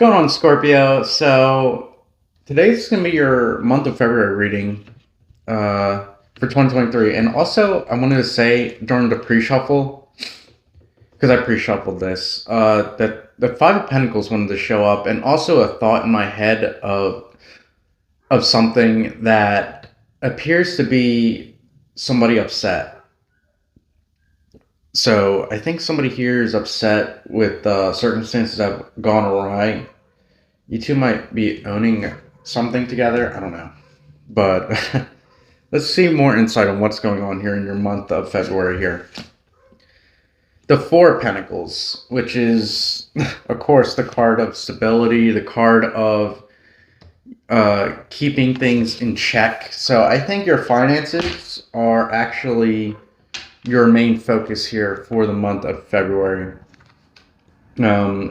Going on, Scorpio? So today's gonna be your month of February reading for 2023, and also I wanted to say during the pre-shuffle, because I pre-shuffled this, that the Five of Pentacles wanted to show up, and also a thought in my head of something that appears to be somebody upset. So I think somebody here is upset with circumstances that have gone awry. You two might be owning something together. I don't know. But let's see more insight on what's going on here in your month of February here. The Four of Pentacles, which is, of course, the card of stability, the card of keeping things in check. So I think your finances are actually your main focus here for the month of February.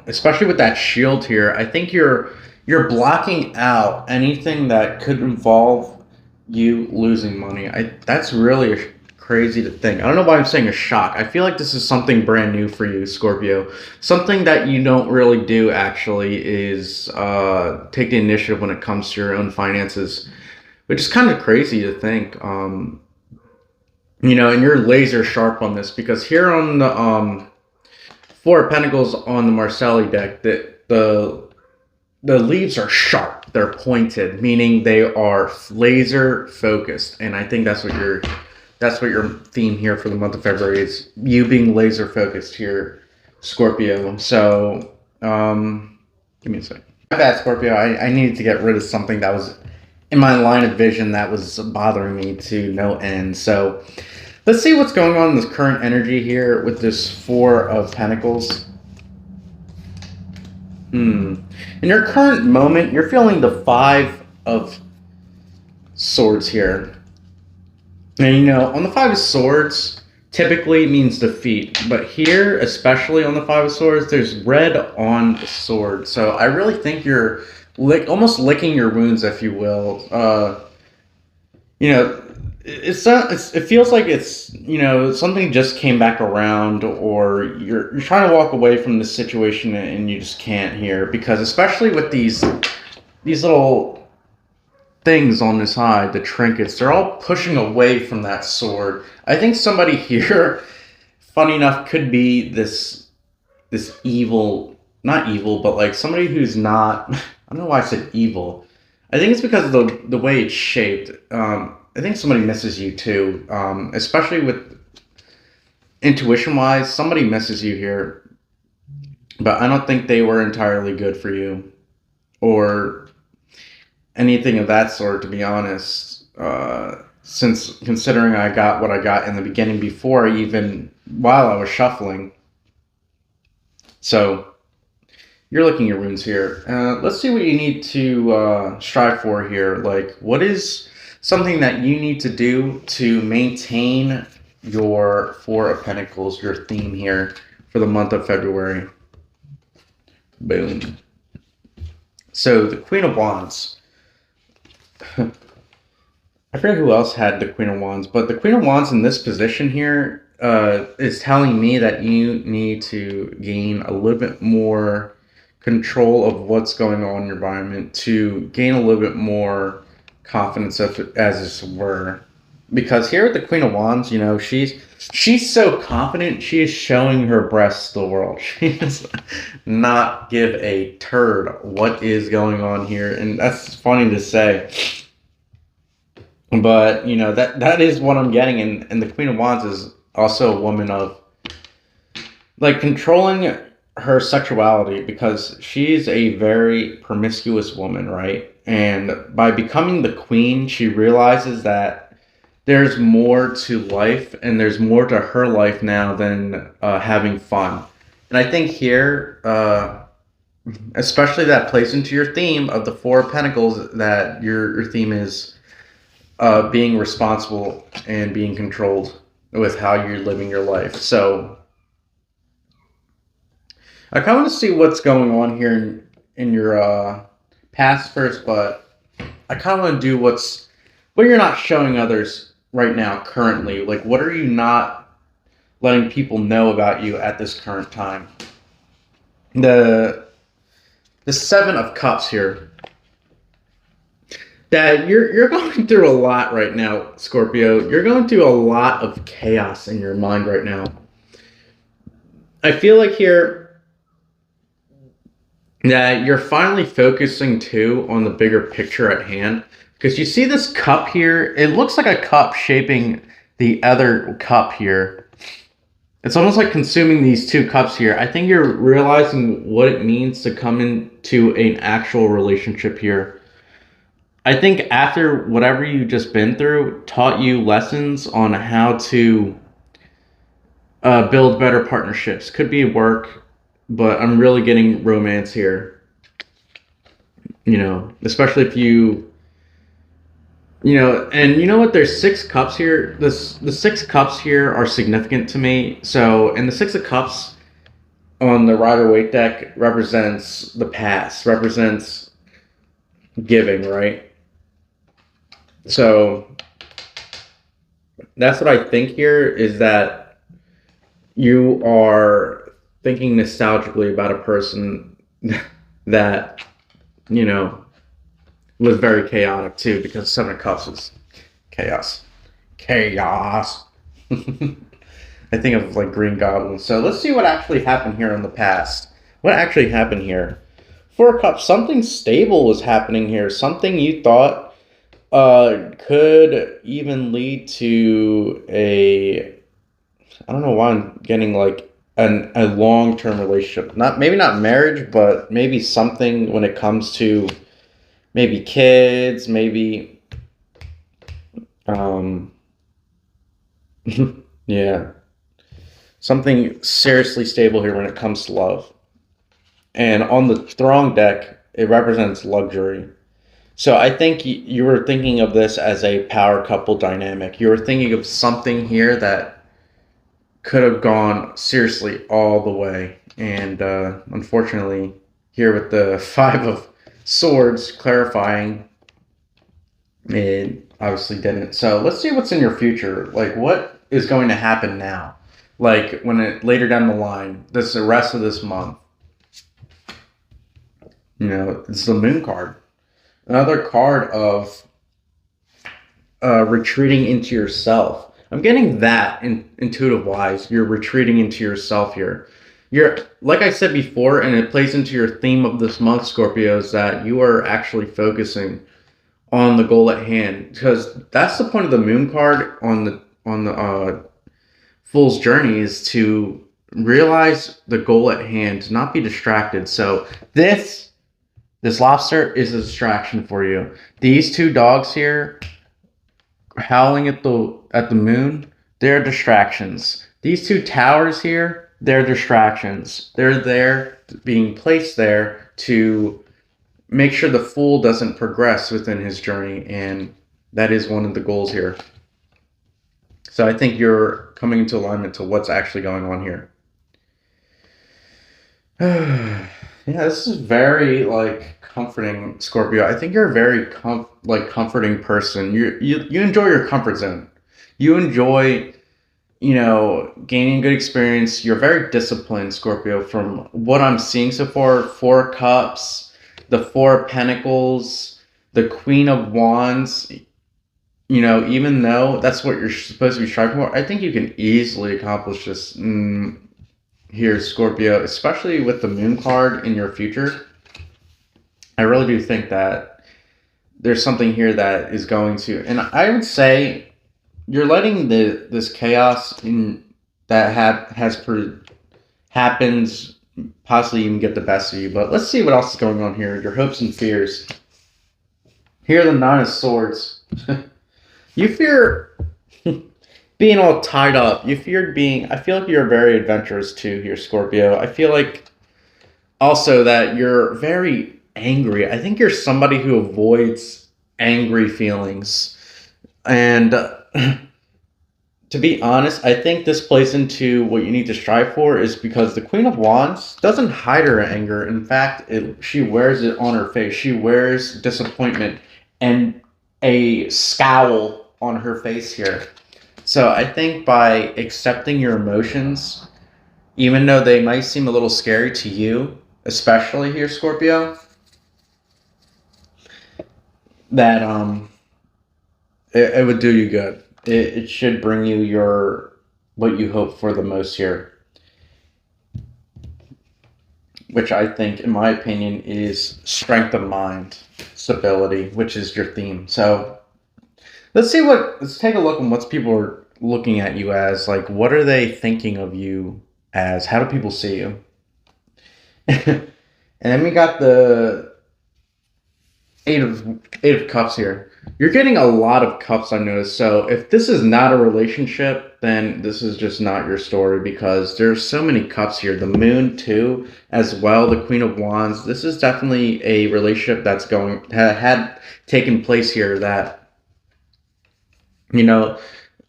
Especially with that shield here, I think you're blocking out anything that could involve you losing money. That's really crazy to think. I don't know why I'm saying a shock. I feel like this is something brand new for you, Scorpio. Something that you don't really do actually is take the initiative when it comes to your own finances, which is kind of crazy to think. And you're laser sharp on this because here on the Four of Pentacles on the Marcelli deck, the leaves are sharp. They're pointed, meaning they are laser focused, and I think that's what your theme here for the month of February is. You being laser focused here, Scorpio. So, give me a second. My bad, Scorpio. I needed to get rid of something that was in my line of vision that was bothering me to no end. So let's see what's going on in this current energy here with this Four of Pentacles. In your current moment, you're feeling the Five of Swords here. And on the Five of Swords, typically means defeat. But here, especially on the Five of Swords, there's red on the sword. So I really think you're almost licking your wounds, if you will. It feels like it's something just came back around, or you're trying to walk away from this situation and you just can't here, because especially with these little things on the side, the trinkets, they're all pushing away from that sword. I think somebody here, funny enough, could be this evil, not evil, but like somebody who's not. I don't know why I said evil. I think it's because of the way it's shaped. I think somebody misses you too, especially with intuition-wise. Somebody misses you here, but I don't think they were entirely good for you or anything of that sort, to be honest. Since considering I got what I got in the beginning while I was shuffling. So you're licking your wounds here. Let's see what you need to strive for here. Like, what is something that you need to do to maintain your Four of Pentacles, your theme here for the month of February? Boom. So the Queen of Wands. I forget who else had the Queen of Wands, but the Queen of Wands in this position here is telling me that you need to gain a little bit more control of what's going on in your environment, to gain a little bit more confidence, as it were. Because here with the Queen of Wands, she's so confident, she is showing her breasts to the world. She does not give a turd what is going on here, and that's funny to say. But that is what I'm getting, and the Queen of Wands is also a woman of like controlling her sexuality, because she's a very promiscuous woman, right? And by becoming the queen, she realizes that there's more to life, and there's more to her life now than having fun. And I think here, especially that plays into your theme of the Four of Pentacles, that your theme is being responsible and being controlled with how you're living your life. So I kind of want to see what's going on here in your past first, but I kind of want to do what you're not showing others right now currently. Like, what are you not letting people know about you at this current time? The the Seven of Cups here. That you're going through a lot right now, Scorpio. You're going through a lot of chaos in your mind right now. I feel like here that you're finally focusing too on the bigger picture at hand. Because you see this cup here, it looks like a cup shaping the other cup here. It's almost like consuming these two cups here. I think you're realizing what it means to come into an actual relationship here. I think after whatever you've just been through taught you lessons on how to build better partnerships. Could be work, but I'm really getting romance here. Especially if and you know what? There's 6 cups here. The 6 cups here are significant to me. So, and the 6 of cups on the Rider-Waite deck represents the past, represents giving, right? So, that's what I think here is that you are thinking nostalgically about a person that, was very chaotic too, because 7 of Cups is chaos. Chaos. I think of like Green Goblin. So let's see what actually happened here in the past. What actually happened here? 4 of Cups. Something stable was happening here. Something you thought could even lead to I don't know why I'm getting like a long-term relationship. Maybe not marriage, but maybe something when it comes to maybe kids, maybe, yeah, something seriously stable here when it comes to love. And on the Throne deck, it represents luxury. So I think you were thinking of this as a power couple dynamic. You were thinking of something here that could have gone seriously all the way. And unfortunately, here with the 5 of Swords clarifying, it obviously didn't. So let's see what's in your future. Like, what is going to happen now? Like, later down the line, the rest of this month. It's the Moon card. Another card of retreating into yourself. I'm getting that intuitive-wise. You're retreating into yourself here. Like I said before, and it plays into your theme of this month, Scorpio, is that you are actually focusing on the goal at hand, because that's the point of the Moon card on the Fool's Journey, is to realize the goal at hand, to not be distracted. So this lobster is a distraction for you. These 2 dogs here howling at the moon, they're distractions. These 2 towers here, they're distractions. They're there, being placed there to make sure the Fool doesn't progress within his journey, and that is one of the goals here. So I think you're coming into alignment to what's actually going on here. Yeah, this is very comforting, Scorpio. I think you're a very comforting person. You enjoy your comfort zone. You enjoy gaining good experience. You're very disciplined, Scorpio, from what I'm seeing so far. 4 Cups, the 4 Pentacles, the Queen of Wands. Even though that's what you're supposed to be striving for, I think you can easily accomplish this here, Scorpio, especially with the Moon card in your future. I really do think that there's something here that is going to, and I would say you're letting this chaos that happens possibly even get the best of you. But let's see what else is going on here. Your hopes and fears. Here, the 9 of Swords. You fear being all tied up. You feared I feel like you're very adventurous too here, Scorpio. I feel like also that you're very angry. I think you're somebody who avoids angry feelings. And to be honest, I think this plays into what you need to strive for, is because the Queen of Wands doesn't hide her anger. In fact, she wears it on her face. She wears disappointment and a scowl on her face here. So I think by accepting your emotions, even though they might seem a little scary to you, especially here, Scorpio, that it would do you good. It should bring you your what you hope for the most here, which I think, in my opinion, is strength of mind, stability, which is your theme. So let's take a look at what people are looking at you as. Like, what are they thinking of you as? How do people see you? And then we got the eight of cups here. You're getting a lot of cups, I noticed. So if this is not a relationship, then this is just not your story, because there's so many cups here. The moon too, as well. The Queen of Wands. This is definitely a relationship that's had taken place here. That, you know,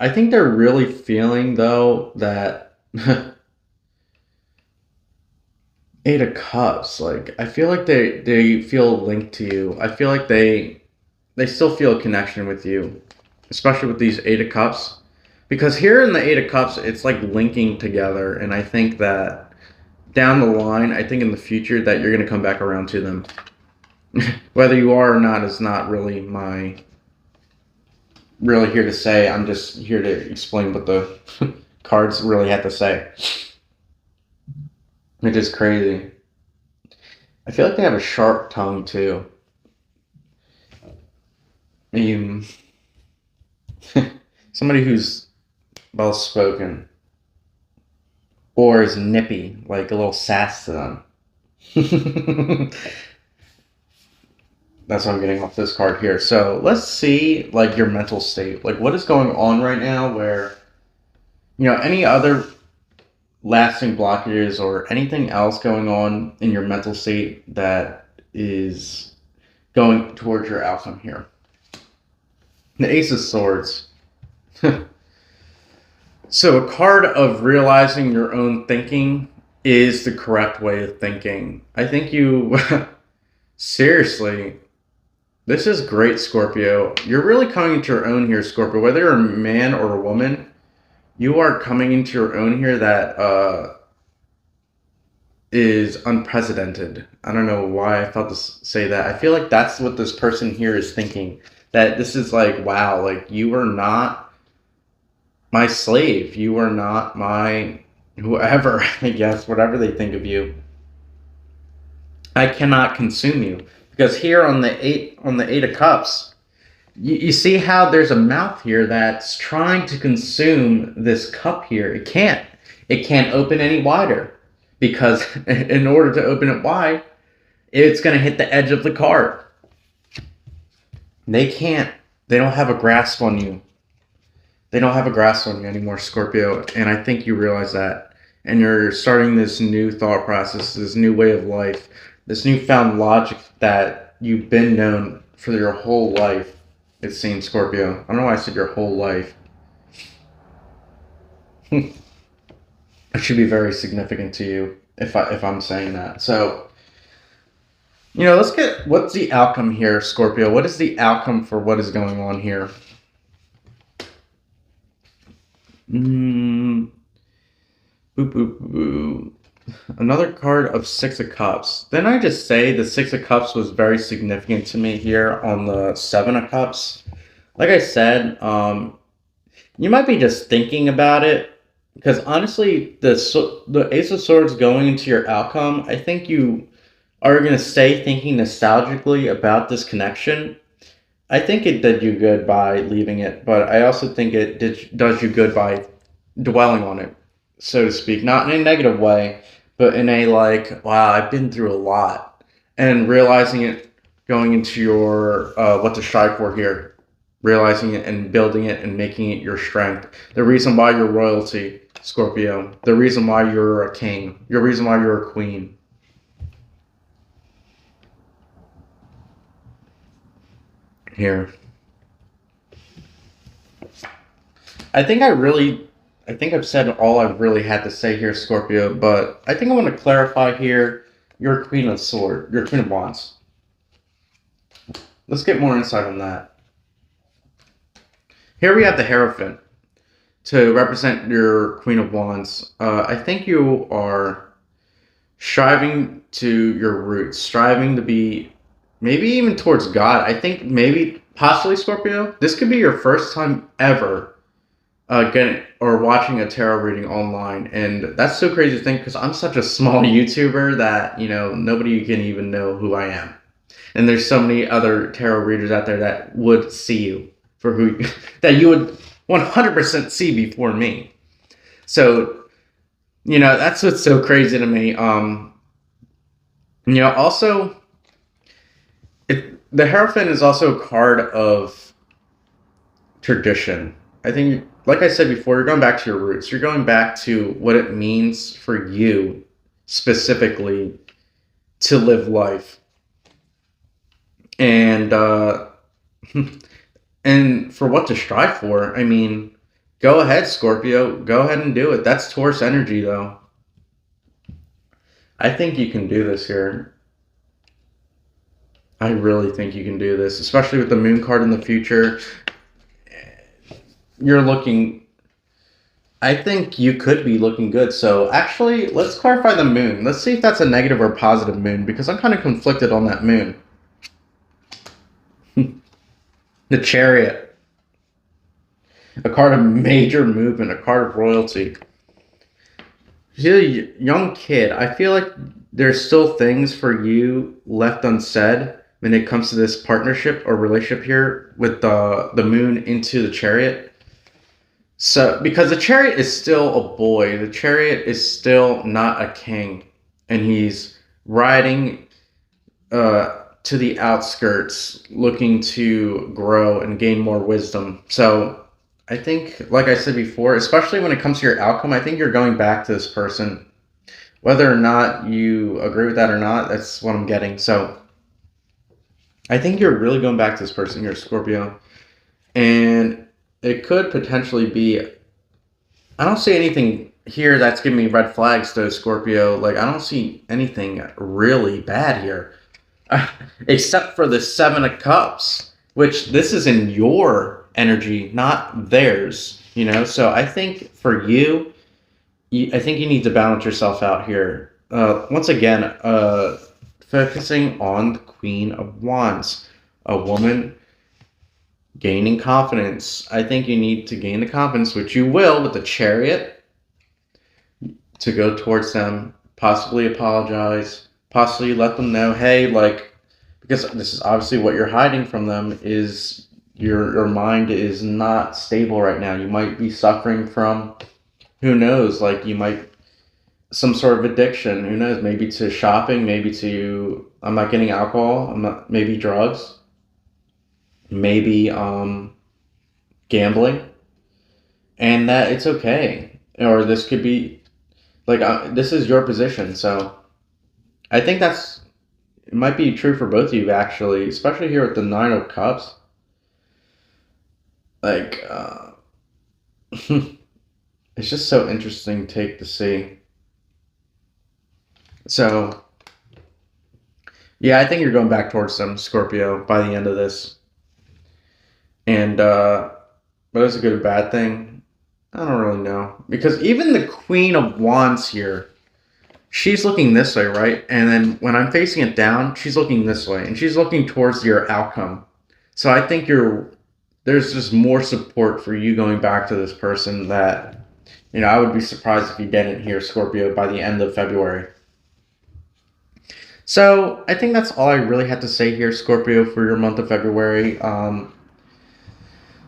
I think they're really feeling though that Eight of Cups. Like, I feel like they feel linked to you. I feel like they still feel a connection with you, especially with these Eight of Cups. Because here in the Eight of Cups, it's like linking together, and I think that down the line, I think in the future that you're gonna come back around to them. Whether you are or not is not really here to say. I'm just here to explain what the cards really had to say. Which is crazy. I feel like they have a sharp tongue too. Um, somebody who's well spoken or is nippy, like a little sass to them. That's what I'm getting off this card here. So let's see, like, your mental state. Like, what is going on right now where, any other lasting blockages or anything else going on in your mental state that is going towards your outcome here. The Ace of Swords. So a card of realizing your own thinking is the correct way of thinking. I think you, seriously, this is great, Scorpio. You're really coming into your own here, Scorpio. Whether you're a man or a woman, you are coming into your own here that is unprecedented. I don't know why I felt to say that. I feel like that's what this person here is thinking. That this is like, wow, like, you are not my slave. You are not my whoever, I guess, whatever they think of you. I cannot consume you. Because here on the Eight of Cups, you see how there's a mouth here that's trying to consume this cup here. It can't. It can't open any wider. Because in order to open it wide, it's going to hit the edge of the card. They can't. They don't have a grasp on you. They don't have a grasp on you anymore, Scorpio. And I think you realize that. And you're starting this new thought process, this new way of life, this newfound logic that you've been known for your whole life, it seems, Scorpio. I don't know why I said your whole life. It should be very significant to you if I'm saying that. So, let's get, what's the outcome here, Scorpio? What is the outcome for what is going on here? Boop, boop, boop. Another card of Six of Cups. Then I just say the Six of Cups was very significant to me here on the Seven of Cups. Like I said, you might be just thinking about it. Because honestly, the Ace of Swords going into your outcome, I think you are going to stay thinking nostalgically about this connection. I think it did you good by leaving it, but I also think it does you good by dwelling on it, so to speak. Not in a negative way, but in a like, wow, I've been through a lot. And realizing it going into your, what to strive for here. Realizing it and building it and making it your strength. The reason why you're royalty, Scorpio. The reason why you're a king. The reason why you're a queen. Here. I think I've said all I've really had to say here, Scorpio, but I think I want to clarify here, you're Queen of Swords. You're Queen of Wands. Let's get more insight on that. Here we have the Hierophant to represent your Queen of Wands. I think you are striving to your roots, striving to be maybe even towards God. I think maybe possibly Scorpio. This could be your first time ever getting or watching a tarot reading online, and that's so crazy to think because I'm such a small YouTuber that nobody can even know who I am, and there's so many other tarot readers out there that would see you for who that you would 100% see before me. So that's what's so crazy to me. Also, the Hierophant is also a card of tradition. I think, like I said before, you're going back to your roots. You're going back to what it means for you specifically to live life, and and for what to strive for. I mean, go ahead, Scorpio. Go ahead and do it. That's Taurus energy, though. I think you can do this here. I really think you can do this, especially with the Moon card in the future. You're looking. I think you could be looking good. So actually, let's clarify the Moon. Let's see if that's a negative or positive Moon, because I'm kind of conflicted on that Moon. The Chariot. A card of major movement, a card of royalty. You're a young kid. I feel like there's still things for you left unsaid when it comes to this partnership or relationship here with the Moon into the Chariot. So, because the Chariot is still a boy, the Chariot is still not a king, and he's riding to the outskirts, looking to grow and gain more wisdom. So, I think, like I said before, especially when it comes to your outcome, I think you're going back to this person. Whether or not you agree with that or not, that's what I'm getting. So, I think you're really going back to this person. You're a Scorpio. And it could potentially be... I don't see anything here that's giving me red flags, though, Scorpio. Like, I don't see anything really bad here. Except for the Seven of Cups, which this is in your energy, not theirs. So I think for you, I think you need to balance yourself out here. Once again, focusing on the Queen of Wands, a woman gaining confidence. I think you need to gain the confidence, which you will with the Chariot, to go towards them, possibly apologize, possibly let them know, hey, because this is obviously what you're hiding from them, is your mind is not stable right now. You might be suffering from, who knows, you might, some sort of addiction, who knows, maybe to shopping, maybe to, I'm not getting alcohol, maybe drugs, maybe gambling, and that it's okay. Or this could be, this is your position, so I think it might be true for both of you, actually, especially here with the Nine of Cups. It's just so interesting take to see. So, yeah, I think you're going back towards them, Scorpio, by the end of this. And, but it's a good or bad thing? I don't really know. Because even the Queen of Wands here, she's looking this way, right? And then when I'm facing it down, she's looking this way. And she's looking towards your outcome. So I think there's just more support for you going back to this person that, I would be surprised if you didn't hear Scorpio by the end of February. So I think that's all I really had to say here, Scorpio, for your month of February.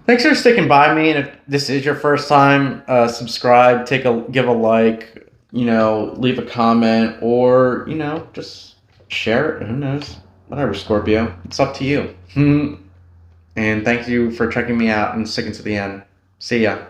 Thanks for sticking by me, and if this is your first time, subscribe, give a like, leave a comment, or, just share it. Who knows? Whatever, Scorpio. It's up to you. And thank you for checking me out and sticking to the end. See ya.